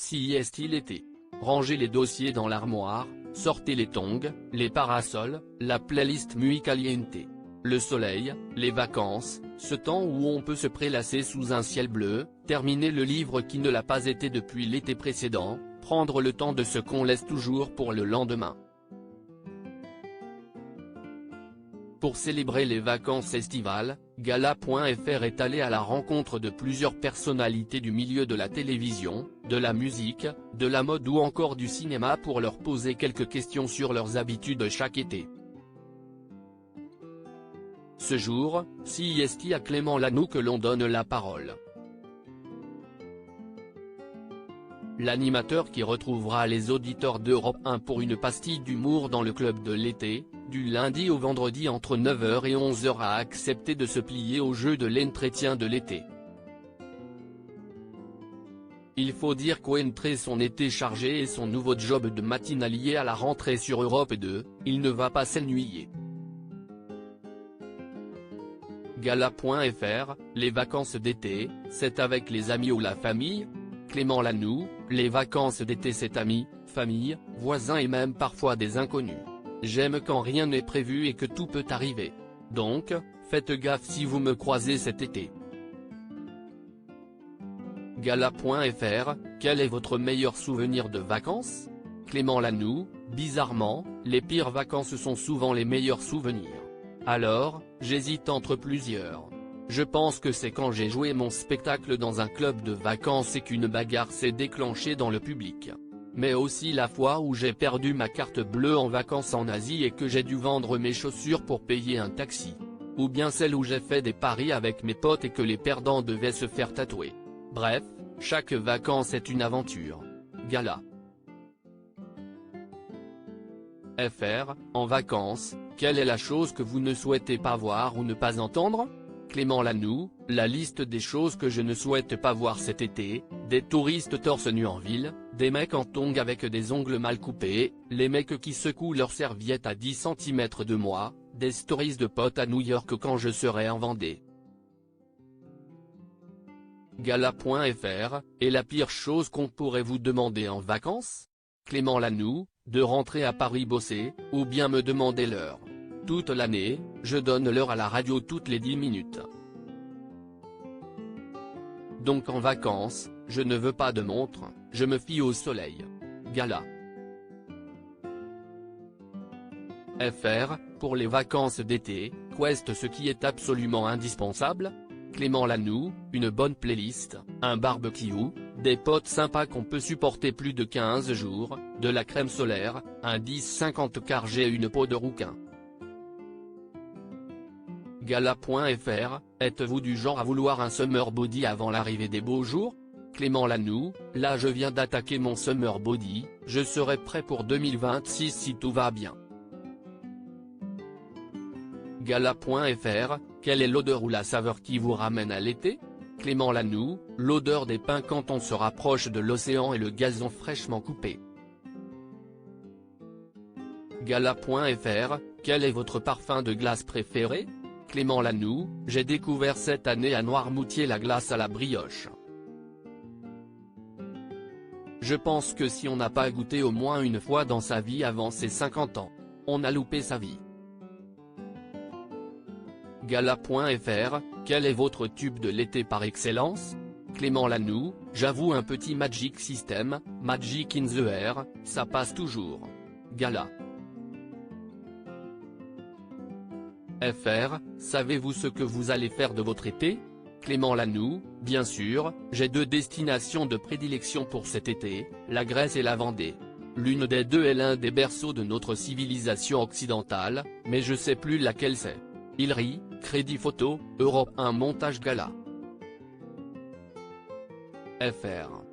Si est-il été. Rangez les dossiers dans l'armoire, sortez les tongs, les parasols, la playlist Muy Caliente. Le soleil, les vacances, ce temps où on peut se prélasser sous un ciel bleu, terminer le livre qui ne l'a pas été depuis l'été précédent, prendre le temps de ce qu'on laisse toujours pour le lendemain. Pour célébrer les vacances estivales, Gala.fr est allé à la rencontre de plusieurs personnalités du milieu de la télévision, de la musique, de la mode ou encore du cinéma pour leur poser quelques questions sur leurs habitudes chaque été. Ce jour, c'est à Clément Lanoux que l'on donne la parole. L'animateur qui retrouvera les auditeurs d'Europe 1 pour une pastille d'humour dans le club de l'été, du lundi au vendredi entre 9h et 11h a accepté de se plier au jeu de l'entretien de l'été. Il faut dire qu'entre son été chargé et son nouveau job de matinalier à la rentrée sur Europe 2, il ne va pas s'ennuyer. Gala.fr, les vacances d'été, c'est avec les amis ou la famille? Clément Lanoux, les vacances d'été c'est amis, famille, voisins et même parfois des inconnus. J'aime quand rien n'est prévu et que tout peut arriver. Donc, faites gaffe si vous me croisez cet été. Gala.fr, quel est votre meilleur souvenir de vacances? Clément Lanoux, bizarrement, les pires vacances sont souvent les meilleurs souvenirs. Alors, j'hésite entre plusieurs. Je pense que c'est quand j'ai joué mon spectacle dans un club de vacances et qu'une bagarre s'est déclenchée dans le public. Mais aussi la fois où j'ai perdu ma carte bleue en vacances en Asie et que j'ai dû vendre mes chaussures pour payer un taxi. Ou bien celle où j'ai fait des paris avec mes potes et que les perdants devaient se faire tatouer. Bref, chaque vacances est une aventure. Gala. FR, en vacances, quelle est la chose que vous ne souhaitez pas voir ou ne pas entendre? Clément Lanoux, la liste des choses que je ne souhaite pas voir cet été, des touristes torse nu en ville, des mecs en tongs avec des ongles mal coupés, les mecs qui secouent leurs serviettes à 10 cm de moi, des stories de potes à New York quand je serai en Vendée. Gala.fr, et la pire chose qu'on pourrait vous demander en vacances? Clément Lanoux, de rentrer à Paris bosser, ou bien me demander l'heure. Toute l'année, je donne l'heure à la radio toutes les 10 minutes. Donc en vacances, je ne veux pas de montre, je me fie au soleil. Gala. FR, pour les vacances d'été, qu'est ce qui est absolument indispensable? Clément Lanoux, une bonne playlist, un barbecue, des potes sympas qu'on peut supporter plus de 15 jours, de la crème solaire, un 10-50 cargé et une peau de rouquin. Gala.fr, êtes-vous du genre à vouloir un summer body avant l'arrivée des beaux jours? Clément Lanoux, là je viens d'attaquer mon summer body, je serai prêt pour 2026 si tout va bien. Gala.fr, quelle est l'odeur ou la saveur qui vous ramène à l'été? Clément Lanoux, l'odeur des pins quand on se rapproche de l'océan et le gazon fraîchement coupé. Gala.fr, quel est votre parfum de glace préféré? Clément Lanoux, j'ai découvert cette année à Noirmoutier la glace à la brioche. Je pense que si on n'a pas goûté au moins une fois dans sa vie avant ses 50 ans, on a loupé sa vie. Gala.fr, quel est votre tube de l'été par excellence? Clément Lanoux, j'avoue un petit Magic System, Magic in the Air, ça passe toujours. Gala. FR, savez-vous ce que vous allez faire de votre été? Clément Lanoux, bien sûr, j'ai deux destinations de prédilection pour cet été, la Grèce et la Vendée. L'une des deux est l'un des berceaux de notre civilisation occidentale, mais je sais plus laquelle c'est. Il rit, Crédit Photo, Europe 1 montage Gala. FR.